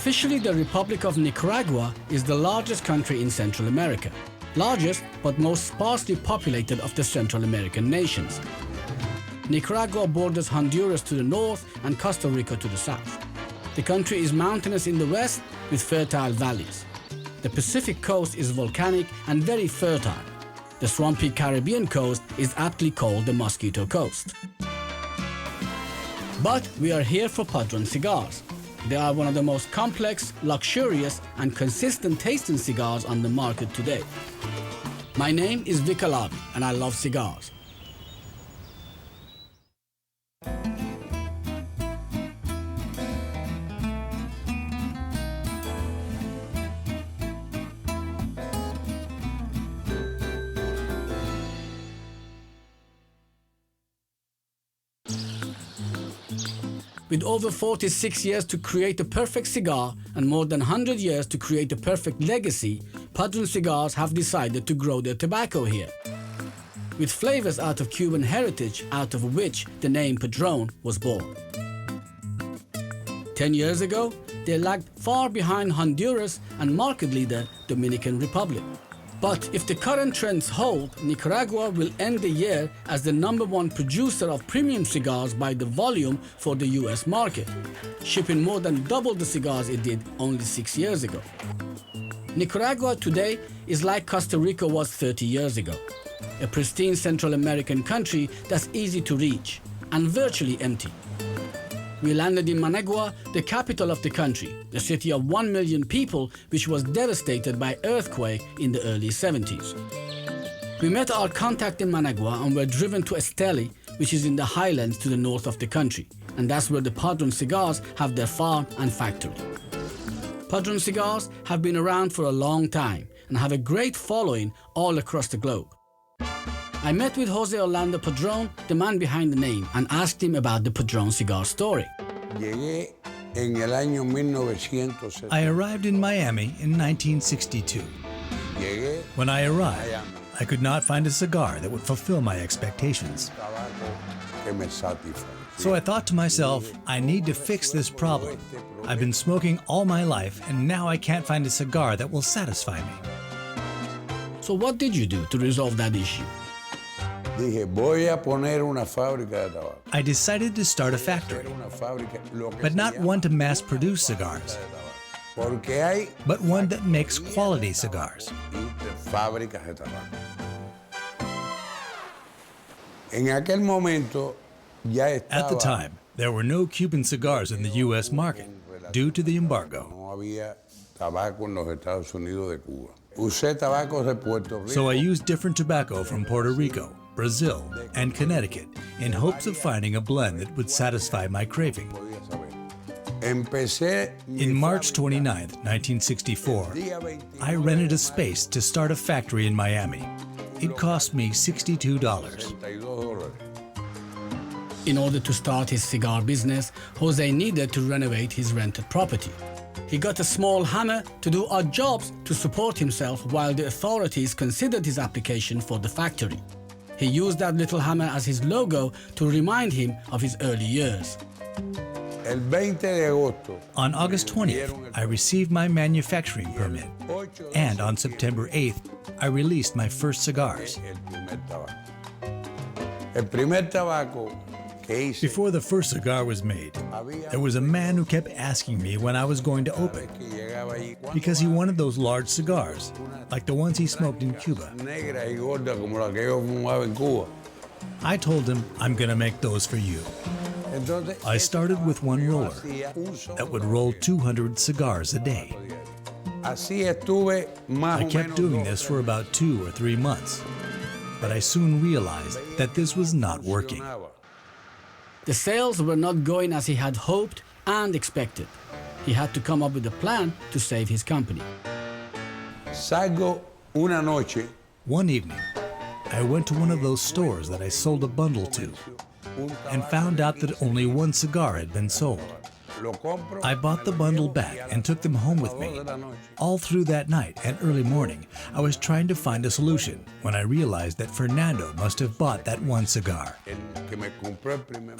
Officially, the Republic of Nicaragua is the largest country in Central America. Largest but most sparsely populated of the Central American nations. Nicaragua borders Honduras to the north and Costa Rica to the south. The country is mountainous in the west with fertile valleys. The Pacific coast is volcanic and very fertile. The swampy Caribbean coast is aptly called the Mosquito Coast. But we are here for Padron Cigars. They are one of the most complex, luxurious and consistent tasting cigars on the market today. My name is Vic Alabi and I love cigars. With over 46 years to create a perfect cigar and more than 100 years to create a perfect legacy, Padron Cigars have decided to grow their tobacco here. With flavors out of Cuban heritage, out of which the name Padron was born. 10 years ago, they lagged far behind Honduras and market leader Dominican Republic. But if the current trends hold, Nicaragua will end the year as the #1 producer of premium cigars by the volume for the US market, shipping more than double the cigars it did only 6 years ago. Nicaragua today is like Costa Rica was 30 years ago, a pristine Central American country that's easy to reach and virtually empty. We landed in Managua, the capital of the country, a city of 1 million people which was devastated by earthquake in the early 70s. We met our contact in Managua and were driven to Esteli, which is in the highlands to the north of the country, and that's where the Padron Cigars have their farm and factory. Padron Cigars have been around for a long time and have a great following all across the globe. I met with Jose Orlando Padron, the man behind the name, and asked him about the Padron cigar story. I arrived in Miami in 1962. When I arrived, I could not find a cigar that would fulfill my expectations. So I thought to myself, I need to fix this problem. I've been smoking all my life and now I can't find a cigar that will satisfy me. So what did you do to resolve that issue? I decided to start a factory, but not one to mass produce cigars, but one that makes quality cigars. At the time, there were no Cuban cigars in the U.S. market due to the embargo. So I used different tobacco from Puerto Rico, Brazil, and Connecticut in hopes of finding a blend that would satisfy my craving. In March 29, 1964, I rented a space to start a factory in Miami. It cost me $62. In order to start his cigar business, Jose needed to renovate his rented property. He got a small hammer to do odd jobs to support himself while the authorities considered his application for the factory. He used that little hammer as his logo to remind him of his early years. On August 20th, I received my manufacturing permit, and on September 8th, I released my first cigars. Before the first cigar was made, there was a man who kept asking me when I was going to open, because he wanted those large cigars, like the ones he smoked in Cuba. I told him, I'm going to make those for you. I started with one roller that would roll 200 cigars a day. I kept doing this for about 2 or 3 months, but I soon realized that this was not working. The sales were not going as he had hoped and expected. He had to come up with a plan to save his company. One evening, I went to one of those stores that I sold a bundle to and found out that only one cigar had been sold. I bought the bundle back and took them home with me. All through that night and early morning, I was trying to find a solution when I realized that Fernando must have bought that one cigar.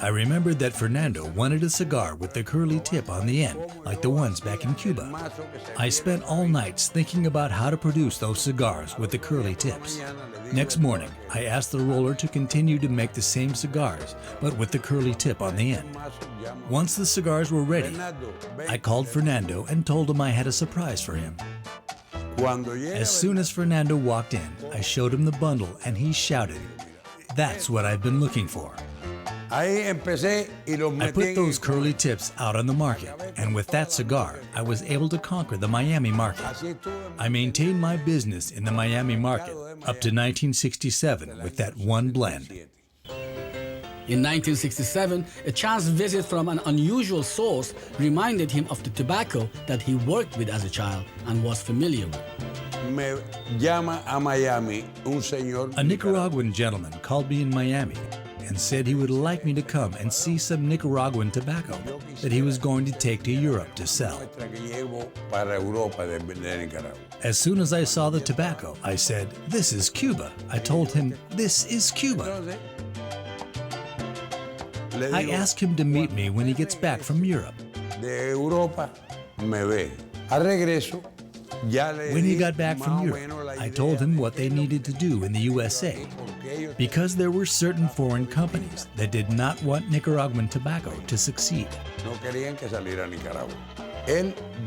I remembered that Fernando wanted a cigar with the curly tip on the end, like the ones back in Cuba. I spent all nights thinking about how to produce those cigars with the curly tips. Next morning, I asked the roller to continue to make the same cigars, but with the curly tip on the end. Once the cigars were ready, I called Fernando and told him I had a surprise for him. As soon as Fernando walked in, I showed him the bundle and he shouted, "That's what I've been looking for." I put those curly tips out on the market, and with that cigar, I was able to conquer the Miami market. I maintained my business in the Miami market up to 1967 with that one blend. In 1967, a chance visit from an unusual source reminded him of the tobacco that he worked with as a child and was familiar with. A Nicaraguan gentleman called me in Miami and said he would like me to come and see some Nicaraguan tobacco that he was going to take to Europe to sell. As soon as I saw the tobacco, I said, "This is Cuba." I told him, "This is Cuba." I asked him to meet me when he gets back from Europe. When he got back from Europe, I told him what they needed to do in the USA, because there were certain foreign companies that did not want Nicaraguan tobacco to succeed.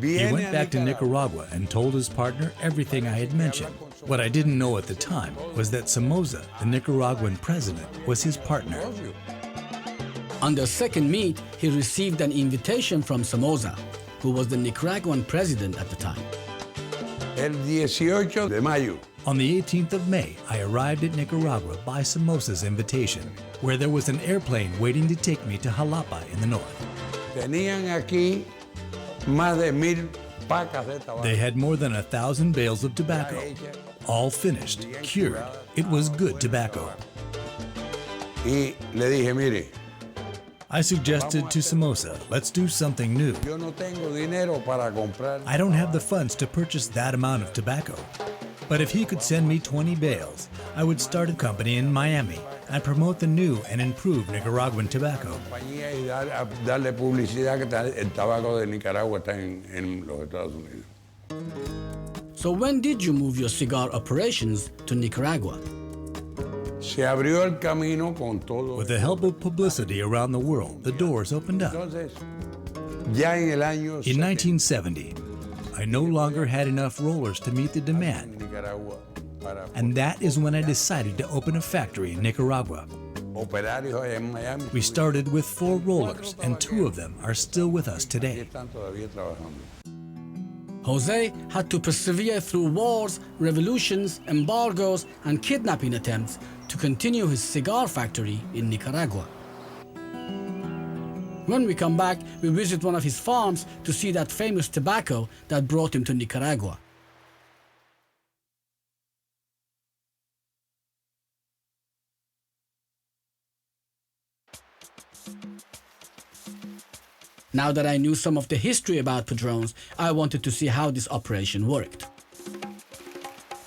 He went back to Nicaragua and told his partner everything I had mentioned. What I didn't know at the time was that Somoza, the Nicaraguan president, was his partner. On their second meet, he received an invitation from Somoza, who was the Nicaraguan president at the time. On the 18th of May, I arrived at Nicaragua by Somoza's invitation, where there was an airplane waiting to take me to Jalapa in the north. They had more than 1,000 bales of tobacco, all finished, cured. It was good tobacco. I suggested to Somoza, let's do something new. I don't have the funds to purchase that amount of tobacco, but if he could send me 20 bales, I would start a company in Miami and promote the new and improved Nicaraguan tobacco. So when did you move your cigar operations to Nicaragua? With the help of publicity around the world, the doors opened up. In 1970, I no longer had enough rollers to meet the demand, and that is when I decided to open a factory in Nicaragua. We started with 4 rollers, and 2 of them are still with us today. Jose had to persevere through wars, revolutions, embargoes, and kidnapping attempts to continue his cigar factory in Nicaragua. When we come back, we visit one of his farms to see that famous tobacco that brought him to Nicaragua. Now that I knew some of the history about Padrones, I wanted to see how this operation worked.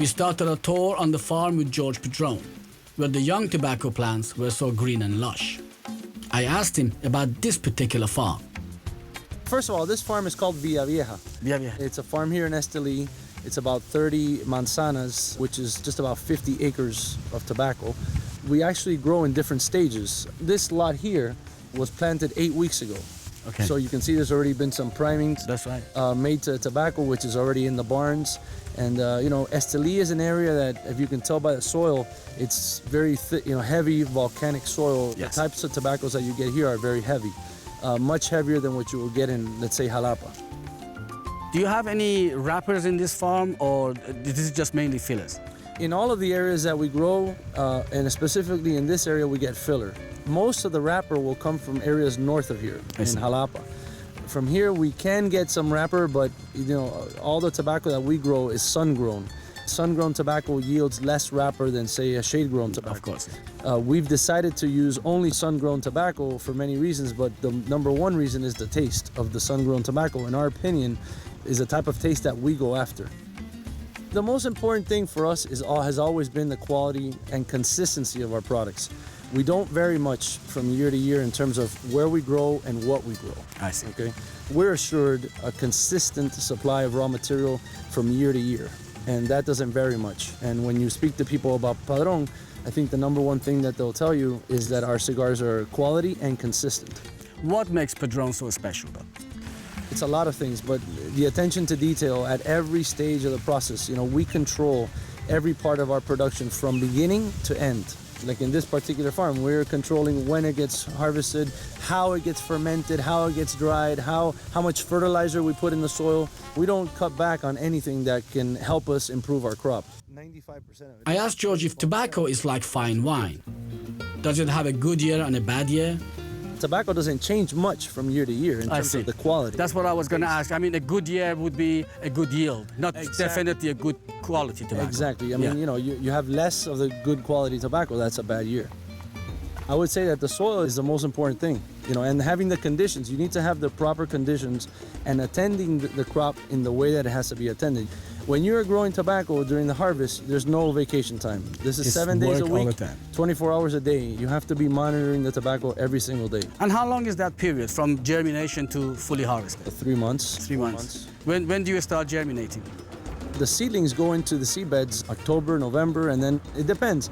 We started a tour on the farm with George Padron, where the young tobacco plants were so green and lush. I asked him about this particular farm. First of all, this farm is called Villa Vieja. Villa Vieja. It's a farm here in Esteli. It's about 30 manzanas, which is just about 50 acres of tobacco. We actually grow in different stages. This lot here was planted 8 weeks ago. Okay. So you can see there's already been some priming. That's right. Made to tobacco, which is already in the barns. And you know, Esteli is an area that, if you can tell by the soil, it's very heavy volcanic soil. Yes. The types of tobaccos that you get here are very heavy, much heavier than what you will get in, let's say, Jalapa. Do you have any wrappers in this farm, or this is just mainly fillers? In all of the areas that we grow, and specifically in this area, we get filler. Most of the wrapper will come from areas north of here, in Jalapa. From here, we can get some wrapper, but you know, all the tobacco that we grow is sun-grown. Sun-grown tobacco yields less wrapper than, say, a shade-grown tobacco. Of course. We've decided to use only sun-grown tobacco for many reasons, but the number one reason is the taste of the sun-grown tobacco. In our opinion, is the type of taste that we go after. The most important thing for us has always been the quality and consistency of our products. We don't vary much from year to year in terms of where we grow and what we grow. I see. Okay, we're assured a consistent supply of raw material from year to year, and that doesn't vary much. And when you speak to people about Padron, I think the number one thing that they'll tell you is that our cigars are quality and consistent. What makes Padron so special, though? It's a lot of things, but the attention to detail at every stage of the process. You know, we control every part of our production from beginning to end. Like in this particular farm, we're controlling when it gets harvested, how it gets fermented, how it gets dried, how much fertilizer we put in the soil. We don't cut back on anything that can help us improve our crop. 95% of it. I asked George if tobacco is like fine wine. Does it have a good year and a bad year? Tobacco doesn't change much from year to year in terms of the quality. That's what I was going to ask. I mean, a good year would be a good yield, not definitely a good quality tobacco. Exactly. I mean, you know, you have less of the good quality tobacco, that's a bad year. I would say that the soil is the most important thing, you know, and having the conditions. You need to have the proper conditions and attending the crop in the way that it has to be attended. When you're growing tobacco during the harvest, there's no vacation time. This is 7 days a work all week, the time. 24 hours a day. You have to be monitoring the tobacco every single day. And how long is that period from germination to fully harvested? 3 months. 3 months. When do you start germinating? The seedlings go into the seed beds October, November, and then it depends.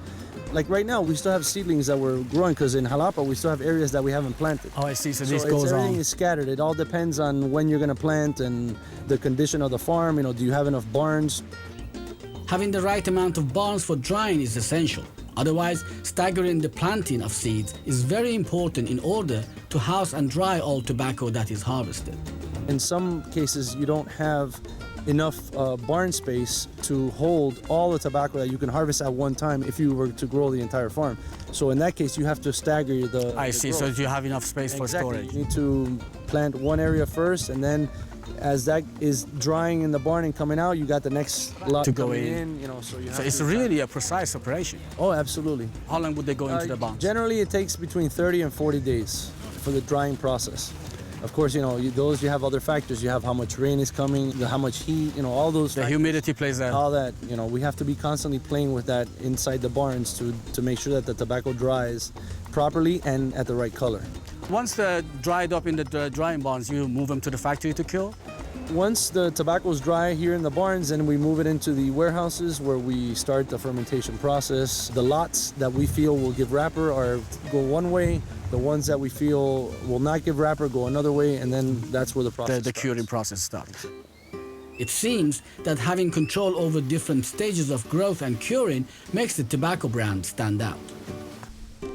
Like right now, we still have seedlings that we're growing because in Jalapa, we still have areas that we haven't planted. Oh, I see. So this goes everything on. is scattered. It all depends on when you're going to plant and the condition of the farm. You know, do you have enough barns? Having the right amount of barns for drying is essential. Otherwise, staggering the planting of seeds is very important in order to house and dry all tobacco that is harvested. In some cases, you don't have enough barn space to hold all the tobacco that you can harvest at one time if you were to grow the entire farm. So in that case, you have to stagger the I see, growth. so you have enough space for storage. You need to plant one area first, and then as that is drying in the barn and coming out, you got the next lot To go coming in. you know, so you have So it's to really a precise operation. Oh, absolutely. How long would they go into the barns? Generally, it takes between 30 and 40 days for the drying process. Of course, you know, you have other factors. You have how much rain is coming, how much heat, you know, all those The factors, humidity plays a... all that, you know, we have to be constantly playing with that inside the barns to make sure that the tobacco dries properly and at the right color. Once they're dried up in the drying barns, you move them to the factory to cure? Once the tobacco is dry here in the barns, then we move it into the warehouses where we start the fermentation process. The lots that we feel will give wrapper go one way. The ones that we feel will not give wrapper go another way, and then that's where the process The starts. curing process starts. It seems that having control over different stages of growth and curing makes the tobacco brand stand out.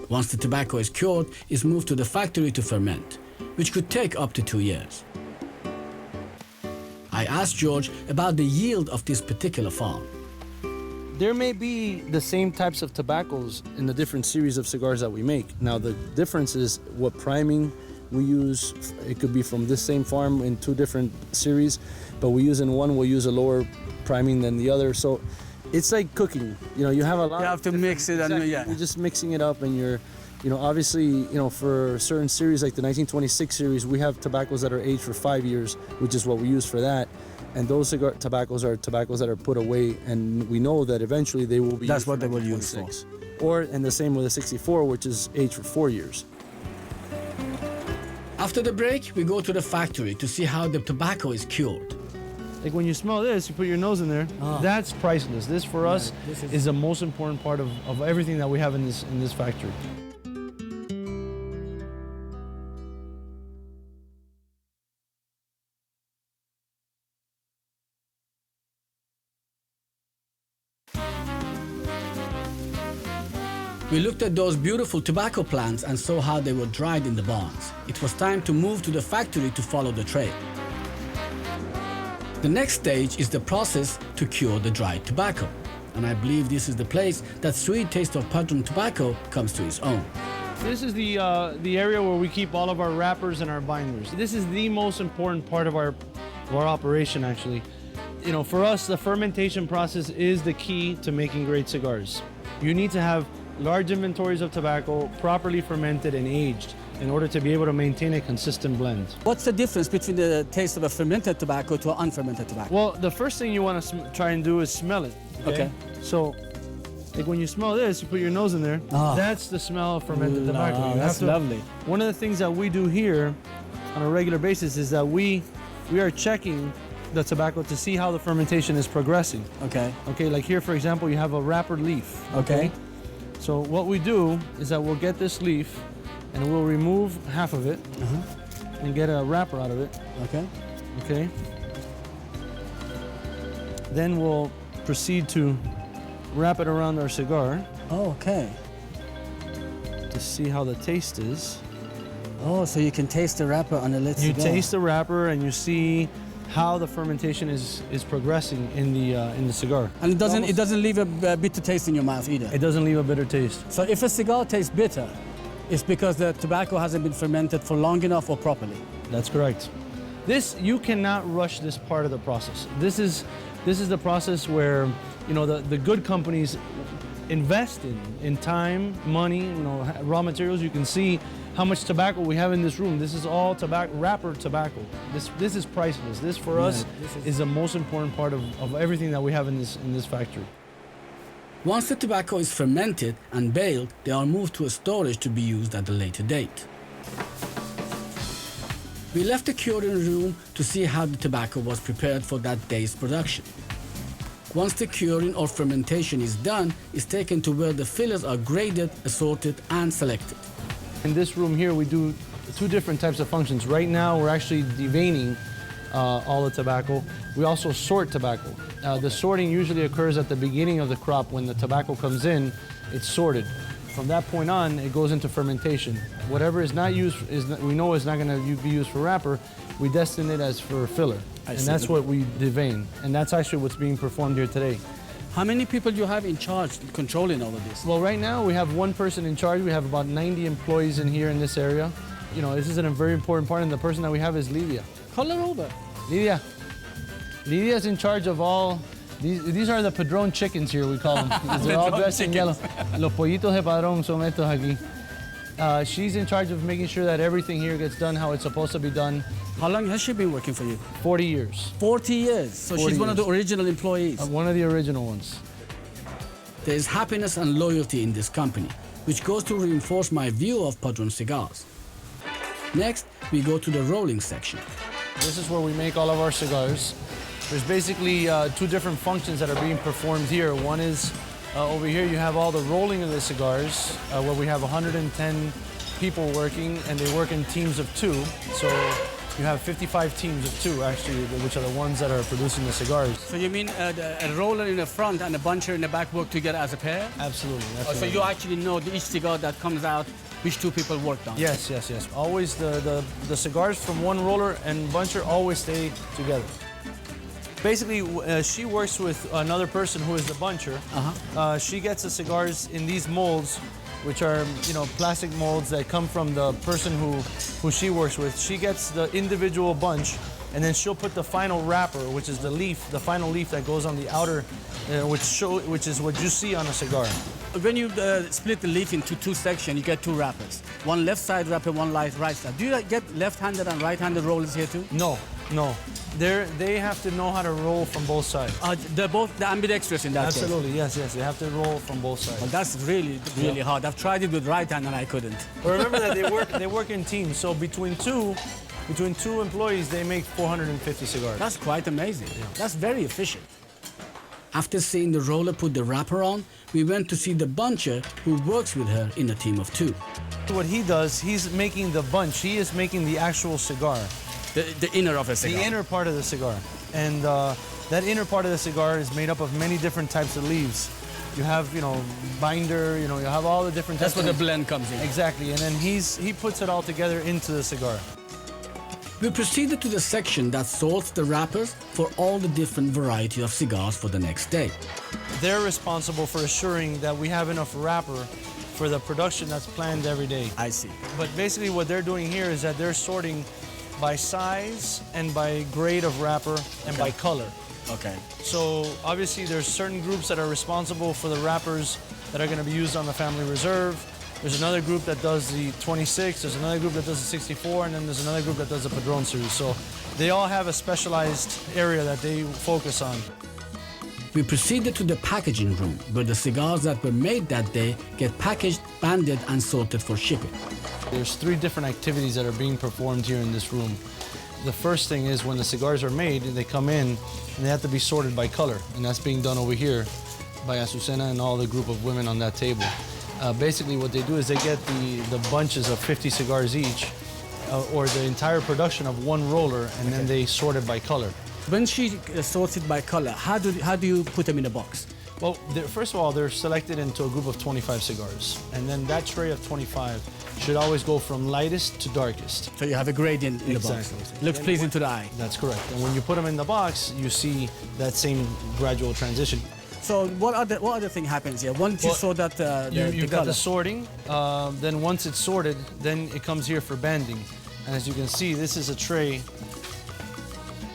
Once the tobacco is cured, it's moved to the factory to ferment, which could take up to 2 years. I asked George about the yield of this particular farm. There may be the same types of tobaccos in the different series of cigars that we make. Now, the difference is what priming we use. It could be from this same farm in 2 different series, but we use in one, we'll use a lower priming than the other. So it's like cooking. You know, you have a lot. You have to mix it, and Exactly. yeah. You're just mixing it up, and you're, you know, obviously, you know, for certain series like the 1926 series, we have tobaccos that are aged for 5 years, which is what we use for that. And those tobaccos are tobaccos that are put away, and we know that eventually they will be. That's used what for they will use for. 1926. And the same with the 64, which is aged for 4 years. After the break, we go to the factory to see how the tobacco is cured. Like when you smell this, you put your nose in there. That's priceless. This for us is the most important part of everything that we have in this factory. We looked at those beautiful tobacco plants and saw how they were dried in the barns. It was time to move to the factory to follow the trail. The next stage is the process to cure the dried tobacco. And I believe this is the place that sweet taste of Padron tobacco comes to its own. This is the area where we keep all of our wrappers and our binders. This is the most important part of our operation, actually. You know, for us, the fermentation process is the key to making great cigars. You need to have large inventories of tobacco, properly fermented and aged, in order to be able to maintain a consistent blend. What's the difference between the taste of a fermented tobacco to an unfermented tobacco? Well, the first thing you want to try and do is smell it. Okay. So, like when you smell this, you put your nose in there. That's the smell of fermented tobacco. Oh, You that's have to- lovely. One of the things that we do here on a regular basis is that we are checking the tobacco to see how the fermentation is progressing. Okay. Okay, like here, for example, you have a wrapper leaf. Okay. So what we do is that we'll get this leaf and we'll remove half of it and get a wrapper out of it. Okay. Okay. Then we'll proceed to wrap it around our cigar Oh, okay. to see how the taste is. Oh, so you can taste the wrapper on the lid. You cigar. taste the wrapper and you see how the fermentation is progressing in the cigar. And it doesn't leave a bitter taste in your mouth either. It doesn't leave a bitter taste. So if a cigar tastes bitter, it's because the tobacco hasn't been fermented for long enough or properly. That's correct. You cannot rush this part of the process. This is the process where, you know, the good companies invest in time, money, you know, raw materials. You can see how much tobacco we have in this room. This is all tobacco, wrapper tobacco. This is priceless. This for us is the most important part of everything that we have in this factory. Once the tobacco is fermented and baled, they are moved to a storage to be used at a later date. We left the curing room to see how the tobacco was prepared for that day's production. Once the curing or fermentation is done, it's taken to where the fillers are graded, assorted, and selected. In this room here, we do two different types of functions. Right now, we're actually deveining all the tobacco. We also sort tobacco. The sorting usually occurs at the beginning of the crop. When the tobacco comes in, it's sorted. From that point on, it goes into fermentation. Whatever is not used, we know is not going to be used for wrapper, we destine it as for filler. And that's what we devein. And that's actually what's being performed here today. How many people do you have in charge controlling all of this? Well, right now we have one person in charge. We have about 90 employees in here in this area. You know, this is a very important part, and the person that we have is Lidia. Call her over. Lidia. Lidia's in charge of all. These are the Padron chickens here, we call them. Because they're all dressed in yellow. Los pollitos de Padron son estos aquí. She's in charge of making sure that everything here gets done how it's supposed to be done. How long has she been working for you? 40 years. 40 years. So 40 she's one of the years. original employees. One of the original ones. There is happiness and loyalty in this company, which goes to reinforce my view of Padron Cigars. Next, we go to the rolling section. This is where we make all of our cigars. There's basically two different functions that are being performed here. One is over here you have all the rolling of the cigars, where we have 110 people working, and they work in teams of two. So you have 55 teams of two, actually, which are the ones that are producing the cigars. So you mean a roller in the front and a buncher in the back work together as a pair? Absolutely. That's So right. you actually know each cigar that comes out, which two people worked on? Yes. Always the cigars from one roller and buncher always stay together. Basically, she works with another person who is the buncher. She gets the cigars in these molds, which are, you know, plastic molds that come from the person who she works with. She gets the individual bunch, and then she'll put the final wrapper, which is the leaf, the final leaf that goes on the outer, which is what you see on a cigar. When you split the leaf into two sections, you get two wrappers. One left side wrapper, one right side. Do you get left-handed and right-handed rollers here too? No. They have to know how to roll from both sides. They're both the ambidextrous in that case. Absolutely, yes. They have to roll from both sides. Well, that's really hard. I've tried it with right hand and I couldn't. But remember that they work in teams. So between two employees, they make 450 cigars. That's quite amazing. That's very efficient. After seeing the roller put the wrapper on, we went to see the buncher who works with her in a team of two. What he does, he's making the bunch. He is making the actual cigar. The inner of a cigar. The inner part of the cigar. And that inner part of the cigar is made up of many different types of leaves. You have, you know, binder, you know, you have all the different types. That's where the blend comes in. Exactly, and then he puts it all together into the cigar. We proceeded to the section that sorts the wrappers for all the different variety of cigars for the next day. They're responsible for assuring that we have enough wrapper for the production that's planned every day. I see. But basically what they're doing here is that they're sorting by size and by grade of wrapper and by color. Okay. So obviously there's certain groups that are responsible for the wrappers that are going to be used on the Family Reserve. There's another group that does the 26, there's another group that does the 64, and then there's another group that does the Padron series. So they all have a specialized area that they focus on. We proceeded to the packaging room, where the cigars that were made that day get packaged, banded, and sorted for shipping. There's 3 different activities that are being performed here in this room. The first thing is when the cigars are made, they come in and they have to be sorted by color, and that's being done over here by Azucena and all the group of women on that table. Basically what they do is they get the bunches of 50 cigars each, or the entire production of one roller, and then they sort it by color. When she sorts it by color, how do you put them in a box? Well, first of all, they're selected into a group of 25 cigars, and then that tray of 25 should always go from lightest to darkest. So you have a gradient in the box. Looks pleasing to the eye. That's correct. And when you put them in the box, you see that same gradual transition. So what other thing happens here? Once you sort that you've got the sorting. Then once it's sorted, then it comes here for banding. And as you can see, this is a tray.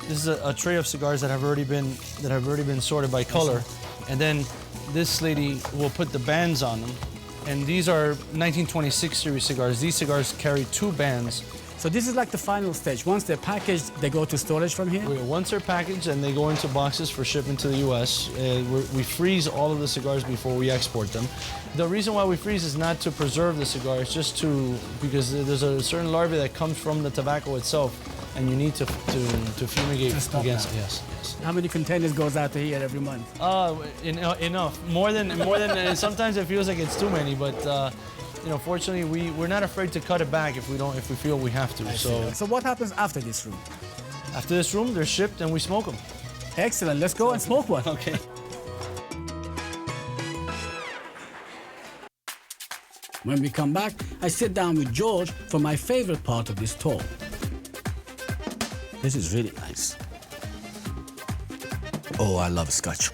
This is a tray of cigars that have already been sorted by color. And then this lady will put the bands on them. And these are 1926 series cigars. These cigars carry 2 bands. So this is like the final stage. Once they're packaged, they go to storage from here? Once they're packaged and they go into boxes for shipment to the U.S., we freeze all of the cigars before we export them. The reason why we freeze is not to preserve the cigar, it's just because there's a certain larvae that comes from the tobacco itself, and you need to fumigate against it. Yes. How many containers goes out to here every month? Enough. More than sometimes it feels like it's too many, but fortunately we're not afraid to cut it back if we feel we have to. So what happens after this room? After this room, they're shipped and we smoke them. Excellent. Let's go and smoke one. Okay. When we come back, I sit down with George for my favorite part of this tour. This is really nice. Oh, I love Scotch.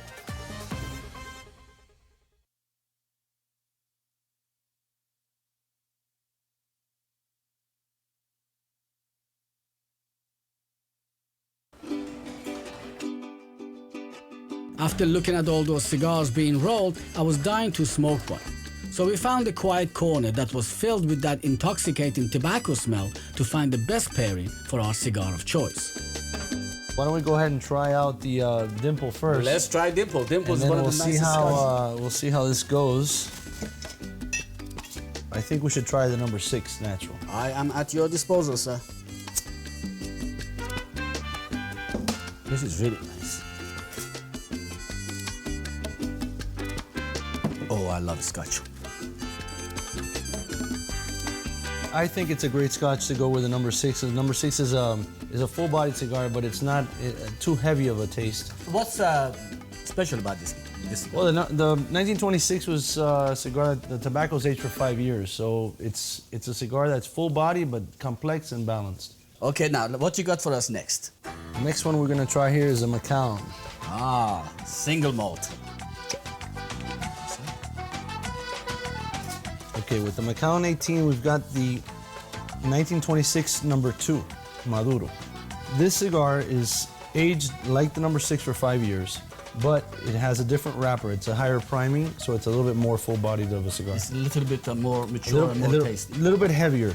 After looking at all those cigars being rolled, I was dying to smoke one. So we found a quiet corner that was filled with that intoxicating tobacco smell to find the best pairing for our cigar of choice. Why don't we go ahead and try out the Dimple first? Let's try Dimple. Dimple is one of the nicest cigars. We'll see how this goes. I think we should try the number 6 natural. I am at your disposal, sir. This is really nice. Oh, I love Scotch. I think it's a great Scotch to go with the number 6. The number 6 is a full-bodied cigar, but it's not too heavy of a taste. What's special about this? Well, the 1926 was a cigar. The tobacco's aged for 5 years, so it's a cigar that's full body but complex and balanced. Okay, now what you got for us next? The next one we're gonna try here is a Macallan. Ah, single malt. Okay, with the Macallan 18, we've got the 1926 number 2, Maduro. This cigar is aged like the number 6 for 5 years, but it has a different wrapper. It's a higher priming, so it's a little bit more full-bodied of a cigar. It's a little bit more mature and more tasty. A little bit heavier.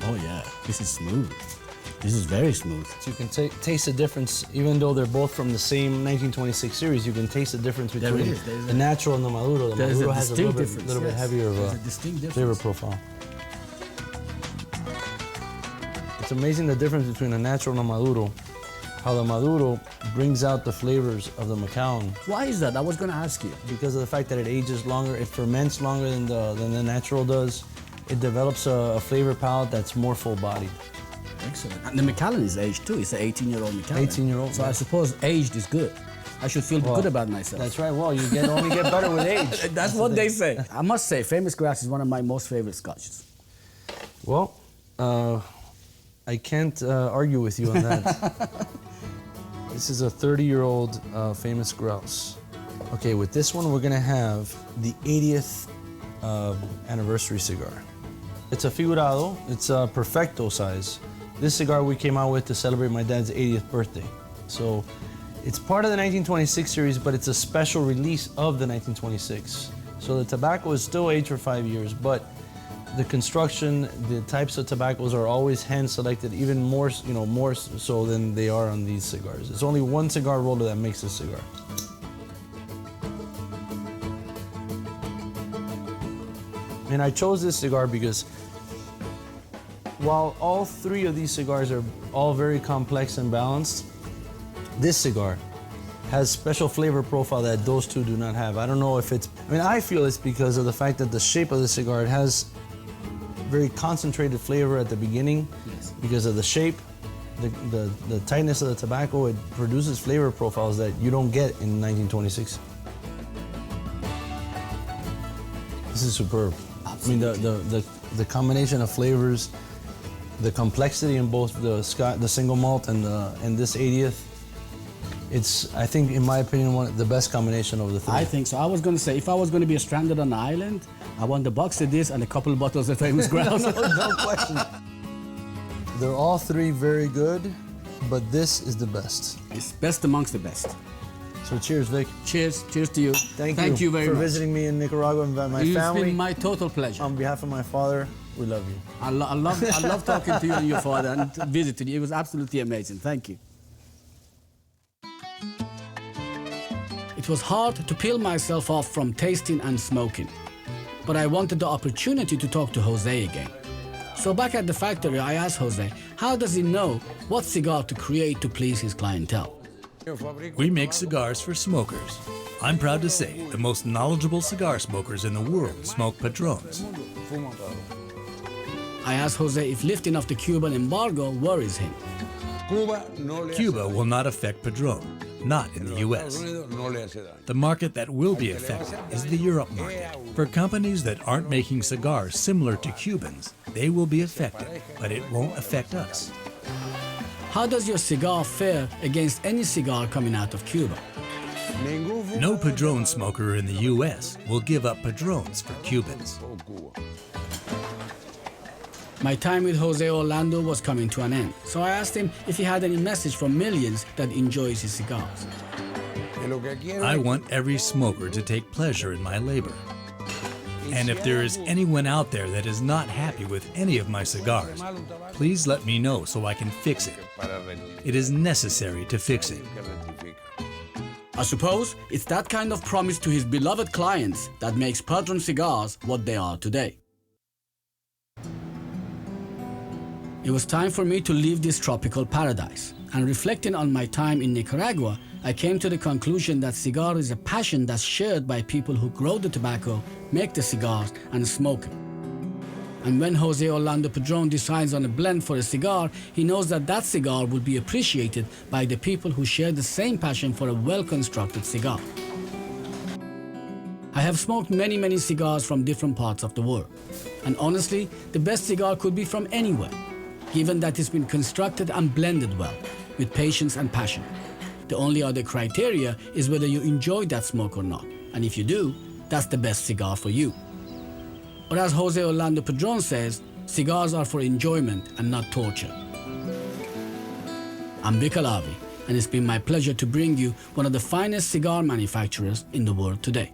Oh yeah, this is smooth. This is very smooth. So you can taste the difference, even though they're both from the same 1926 series, you can taste the difference between the natural and the Maduro. The Maduro has a little bit heavier of a flavor profile. It's amazing the difference between a natural and a Maduro. How the Maduro brings out the flavors of the Macallan. Why is that? I was going to ask you. Because of the fact that it ages longer, it ferments longer than the natural does. It develops a flavor palette that's more full-bodied. Excellent. And the Macallan is aged too. It's an 18-year-old Macallan. 18-year-old. So I suppose aged is good. I should feel good about myself. That's right. Well, you only get better with age. That's what they say. I must say, Famous Grouse is one of my most favorite scotches. Well, I can't argue with you on that. This is a 30-year-old Famous Grouse. Okay, with this one, we're gonna have the 80th anniversary cigar. It's a figurado, it's a perfecto size. This cigar we came out with to celebrate my dad's 80th birthday. So it's part of the 1926 series, but it's a special release of the 1926. So the tobacco is still aged for 5 years, but the construction, the types of tobaccos are always hand selected, even more, more so than they are on these cigars. It's only one cigar roller that makes this cigar. And I chose this cigar because while all three of these cigars are all very complex and balanced, this cigar has special flavor profile that those two do not have. I don't know if it's, I feel it's because of the fact that the shape of the cigar, it has very concentrated flavor at the beginning. Yes. Because of the shape, the tightness of the tobacco, it produces flavor profiles that you don't get in 1926. This is superb. The combination of flavors, the complexity in both the single malt and this 80th, it's, I think, in my opinion, the best combination of the three. I think so. I was going to say, if I was going to be stranded on an island, I want a box of this and a couple of bottles of famous grouse. No question. They're all three very good, but this is the best. It's best amongst the best. So cheers, Vic. Cheers. Cheers to you. Thank you very for much. visiting me in Nicaragua and my family. It's been my total pleasure. On behalf of my father, we love you. I love talking to you and your father and visiting you. It was absolutely amazing. Thank you. It was hard to peel myself off from tasting and smoking, but I wanted the opportunity to talk to Jose again. So back at the factory, I asked Jose, how does he know what cigar to create to please his clientele? We make cigars for smokers. I'm proud to say the most knowledgeable cigar smokers in the world smoke Padrones. I asked Jose if lifting off the Cuban embargo worries him. Cuba will not affect Padron, not in the US. The market that will be affected is the Europe market. For companies that aren't making cigars similar to Cubans, they will be affected, but it won't affect us. How does your cigar fare against any cigar coming out of Cuba? No Padron smoker in the US will give up Padrones for Cubans. My time with Jose Orlando was coming to an end, so I asked him if he had any message for millions that enjoys his cigars. I want every smoker to take pleasure in my labor. And if there is anyone out there that is not happy with any of my cigars, please let me know so I can fix it. It is necessary to fix it. I suppose it's that kind of promise to his beloved clients that makes Padron Cigars what they are today. It was time for me to leave this tropical paradise, and reflecting on my time in Nicaragua, I came to the conclusion that cigar is a passion that's shared by people who grow the tobacco, make the cigars, and smoke it. And when Jose Orlando Padron decides on a blend for a cigar, he knows that that cigar will be appreciated by the people who share the same passion for a well-constructed cigar. I have smoked many cigars from different parts of the world, and honestly, the best cigar could be from anywhere, given that it's been constructed and blended well, with patience and passion. The only other criteria is whether you enjoy that smoke or not, and if you do, that's the best cigar for you. But as Jose Orlando Padron says, cigars are for enjoyment and not torture. I'm Vic Alavi, and it's been my pleasure to bring you one of the finest cigar manufacturers in the world today.